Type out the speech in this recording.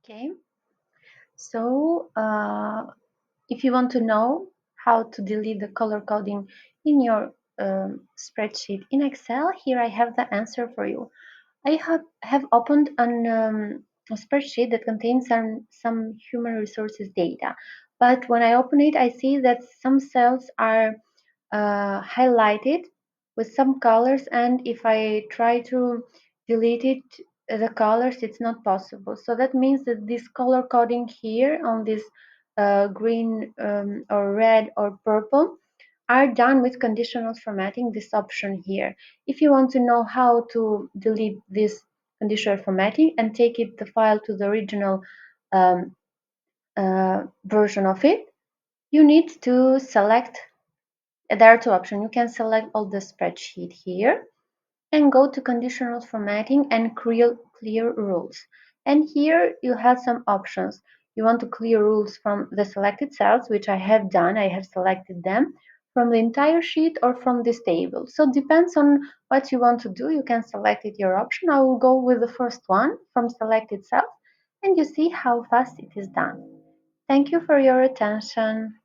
Okay, so if you want to know how to delete the color coding in your spreadsheet in Excel, here I have the answer for you. I have opened a spreadsheet that contains some human resources data, but when I open it, I see that some cells are highlighted with some colors, and if I try to delete it, the colors, it's not possible. So that means that this color coding here on this green or red or purple are done with conditional formatting, this option here. If you want to know how to delete this conditional formatting and take it the file to the original um, version of it, you need to select. There are two options. You can select all the spreadsheet here and go to conditional formatting and clear rules. And here you have some options. You want to clear rules from the selected cells, which I have done. I have selected them from the entire sheet or from this table. So it depends on what you want to do. You can select it your option. I will go with the first one from selected cells, and you see how fast it is done. Thank you for your attention.